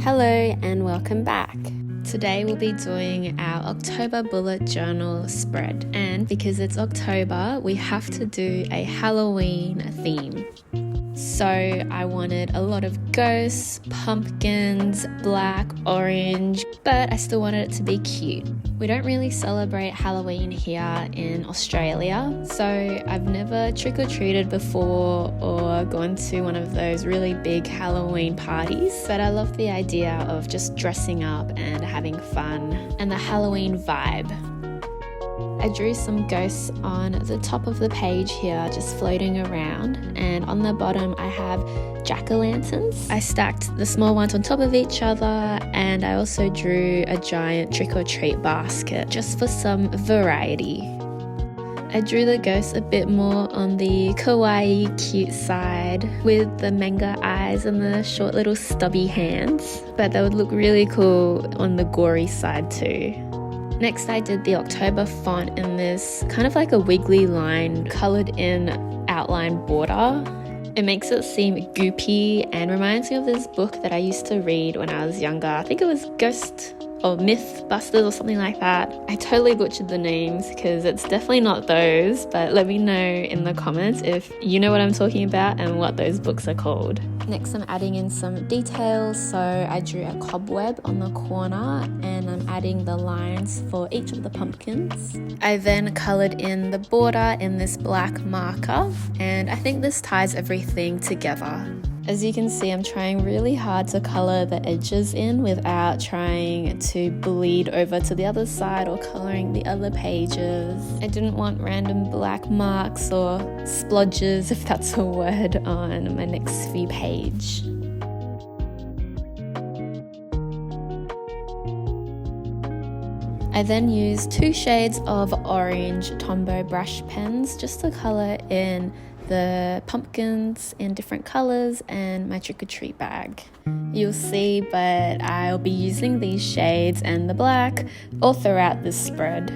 Hello and welcome back. Today we'll be doing our October bullet journal spread, and because it's October we have to do a Halloween theme. So I wanted a lot of ghosts, pumpkins, black, orange, but I still wanted it to be cute. We don't really celebrate Halloween here in Australia, so I've never trick-or-treated before or gone to one of those really big Halloween parties, but I love the idea of just dressing up and having fun and the Halloween vibe. I drew some ghosts on the top of the page here, just floating around, and on the bottom I have jack-o'-lanterns. I stacked the small ones on top of each other, and I also drew a giant trick-or-treat basket just for some variety. I drew the ghosts a bit more on the kawaii cute side with the manga eyes and the short little stubby hands, but they would look really cool on the gory side too. Next I did the October font in this kind of like a wiggly line coloured in outline border. It makes it seem goopy and reminds me of this book that I used to read when I was younger. I think it was Ghost or Mythbusters or something like that. I totally butchered the names because it's definitely not those, but let me know in the comments if you know what I'm talking about and what those books are called. Next I'm adding in some details, so I drew a cobweb on the corner and I'm adding the lines for each of the pumpkins. I then coloured in the border in this black marker, and I think this ties everything together. As you can see, I'm trying really hard to colour the edges in without trying to bleed over to the other side or colouring the other pages. I didn't want random black marks or splodges, if that's a word, on my next few pages. I then used 2 shades of orange Tombow brush pens just to colour in the pumpkins in different colours and my trick-or-treat bag. You'll see, but I'll be using these shades and the black all throughout this spread.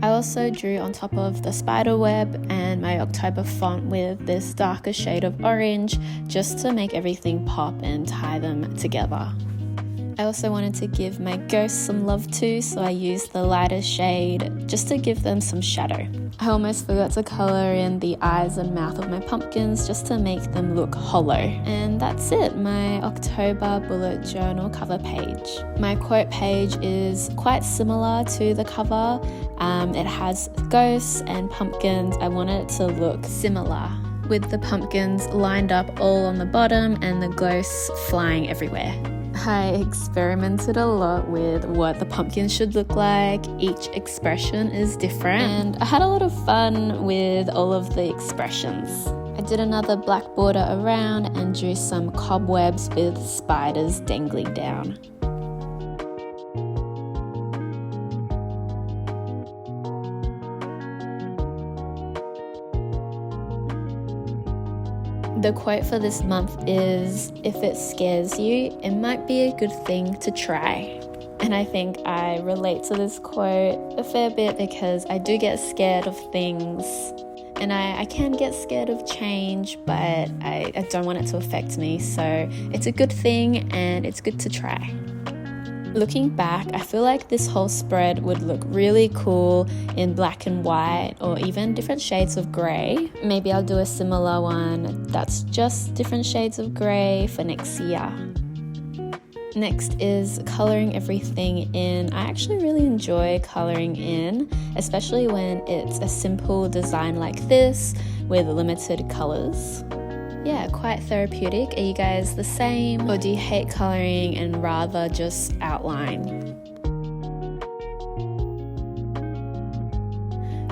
I also drew on top of the spider web and my October font with this darker shade of orange just to make everything pop and tie them together. I also wanted to give my ghosts some love too, so I used the lighter shade just to give them some shadow. I almost forgot to colour in the eyes and mouth of my pumpkins just to make them look hollow. And that's it, my October bullet journal cover page. My quote page is quite similar to the cover. It has ghosts and pumpkins. I wanted it to look similar, with the pumpkins lined up all on the bottom and the ghosts flying everywhere. I experimented a lot with what the pumpkin should look like. Each expression is different, and I had a lot of fun with all of the expressions. I did another black border around and drew some cobwebs with spiders dangling down. The quote for this month is, "If it scares you, it might be a good thing to try." And I think I relate to this quote a fair bit because I do get scared of things, and I can get scared of change, but I don't want it to affect me, so it's a good thing and it's good to try. Looking back, I feel like this whole spread would look really cool in black and white or even different shades of grey. Maybe I'll do a similar one that's just different shades of grey for next year. Next is colouring everything in. I actually really enjoy colouring in, especially when it's a simple design like this with limited colours. Yeah, quite therapeutic. Are you guys the same, or do you hate colouring and rather just outline?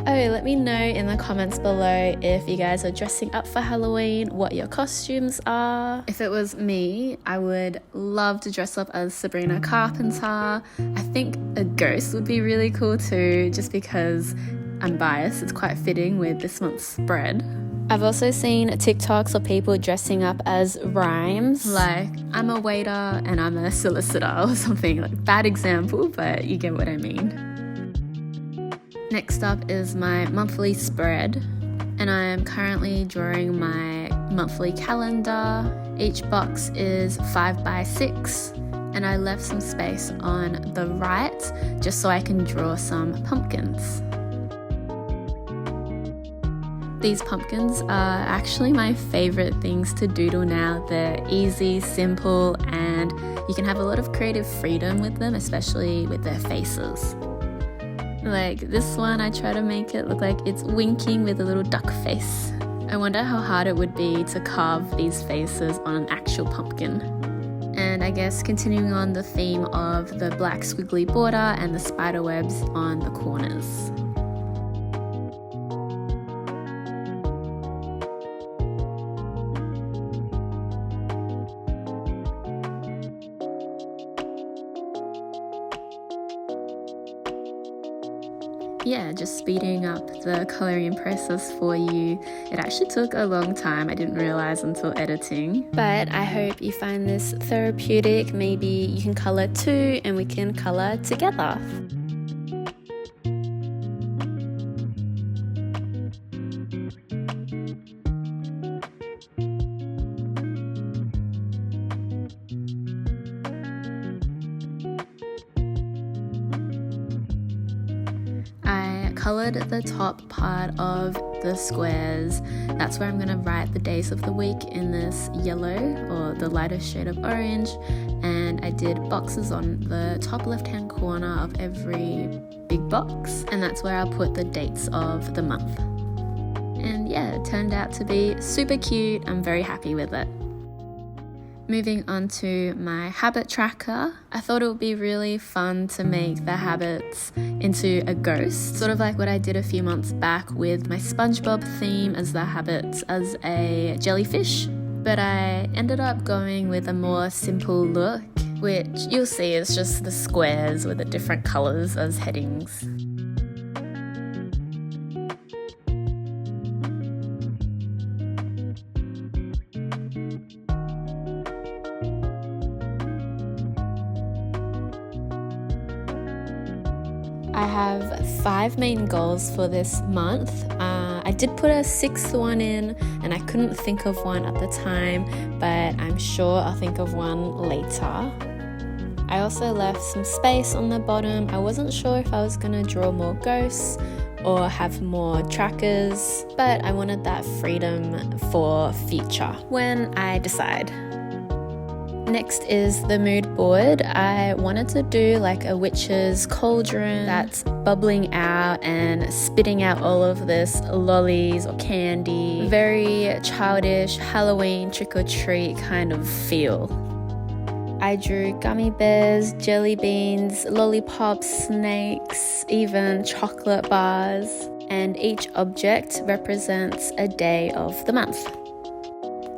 Oh, let me know in the comments below if you guys are dressing up for Halloween, what your costumes are. If it was me, I would love to dress up as Sabrina Carpenter. I think a ghost would be really cool too, just because I'm biased. It's quite fitting with this month's spread. I've also seen TikToks of people dressing up as rhymes, like I'm a waiter and I'm a solicitor or something. Like, bad example, but you get what I mean. Next up is my monthly spread, and I am currently drawing my monthly calendar. Each box is 5 by 6. And I left some space on the right just so I can draw some pumpkins. These pumpkins are actually my favorite things to doodle now. They're easy, simple, and you can have a lot of creative freedom with them, especially with their faces. Like this one, I try to make it look like it's winking with a little duck face. I wonder how hard it would be to carve these faces on an actual pumpkin. And I guess continuing on the theme of the black squiggly border and the spider webs on the corners. Yeah, just speeding up the coloring process for you. It actually took a long time, I didn't realize until editing. But I hope you find this therapeutic. Maybe you can color too and we can color together. Coloured the top part of the squares. That's where I'm going to write the days of the week in this yellow or the lighter shade of orange, and I did boxes on the top left hand corner of every big box, and that's where I'll put the dates of the month. And yeah, it turned out to be super cute. I'm very happy with it. Moving on to my habit tracker, I thought it would be really fun to make the habits into a ghost, sort of like what I did a few months back with my SpongeBob theme as the habits as a jellyfish. But I ended up going with a more simple look, which you'll see is just the squares with the different colours as headings. I have 5 main goals for this month. I did put a 6th one in and I couldn't think of one at the time, but I'm sure I'll think of one later. I also left some space on the bottom. I wasn't sure if I was going to draw more ghosts or have more trackers, but I wanted that freedom for future when I decide. Next is the mood board. I wanted to do like a witch's cauldron that's bubbling out and spitting out all of this lollies or candy. Very childish Halloween trick-or-treat kind of feel. I drew gummy bears, jelly beans, lollipops, snakes, even chocolate bars, and each object represents a day of the month.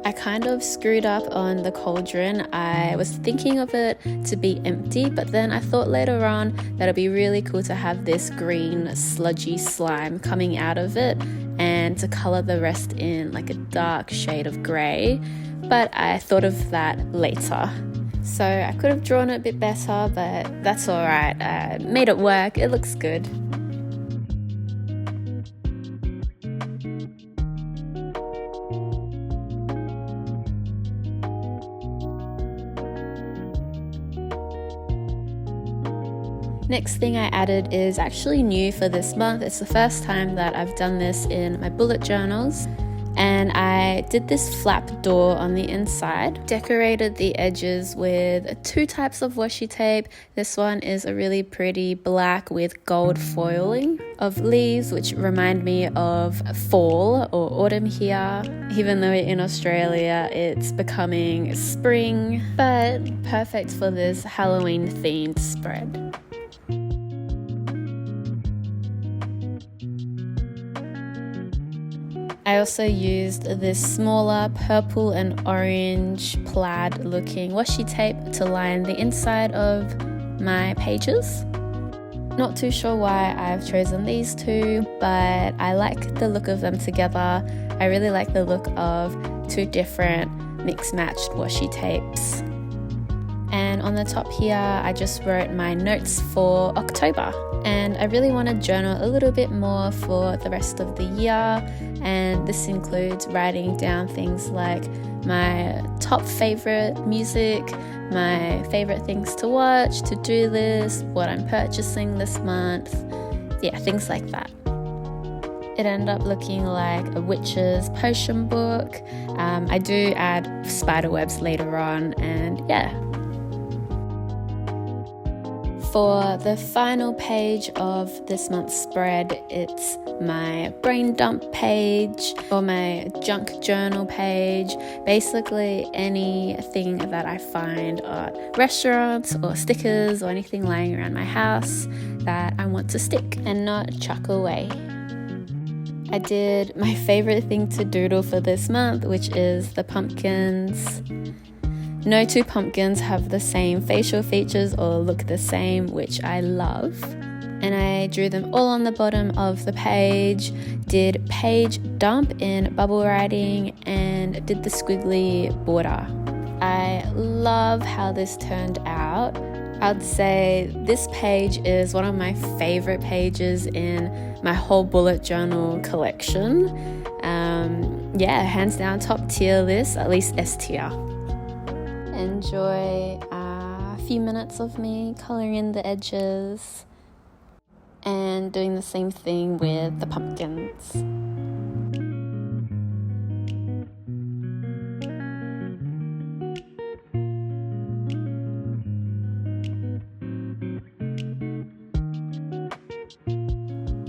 I kind of screwed up on the cauldron. I was thinking of it to be empty, but then I thought later on that it'd be really cool to have this green sludgy slime coming out of it and to color the rest in like a dark shade of grey, but I thought of that later. So I could have drawn it a bit better, but that's alright. I made it work. It looks good. Next thing I added is actually new for this month. It's the first time that I've done this in my bullet journals. And I did this flap door on the inside, decorated the edges with 2 types of washi tape. This one is a really pretty black with gold foiling of leaves, which remind me of fall or autumn here. Even though in Australia it's becoming spring, but perfect for this Halloween themed spread. I also used this smaller purple and orange plaid looking washi tape to line the inside of my pages. Not too sure why I've chosen these 2, but I like the look of them together. I really like the look of 2 different mix-matched washi tapes. And on the top here, I just wrote my notes for October. And I really want to journal a little bit more for the rest of the year. And this includes writing down things like my top favorite music, my favorite things to watch, to-do list, what I'm purchasing this month, yeah, things like that. It ended up looking like a witch's potion book. I do add spider webs later on, and yeah. For the final page of this month's spread, it's my brain dump page or my junk journal page. Basically anything that I find at restaurants or stickers or anything lying around my house that I want to stick and not chuck away. I did my favorite thing to doodle for this month, which is the pumpkins. No two pumpkins have the same facial features or look the same, which I love. And I drew them all on the bottom of the page, did page dump in bubble writing, and did the squiggly border. I love how this turned out. I'd say this page is one of my favorite pages in my whole bullet journal collection. Yeah, hands down top tier list, at least S tier. Enjoy a few minutes of me colouring in the edges and doing the same thing with the pumpkins.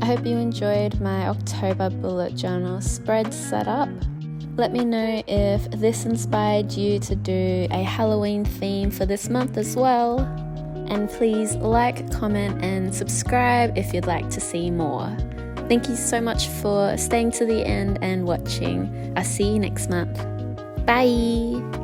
I hope you enjoyed my October bullet journal spread setup. Let me know if this inspired you to do a Halloween theme for this month as well. And please like, comment, and subscribe if you'd like to see more. Thank you so much for staying to the end and watching. I'll see you next month. Bye!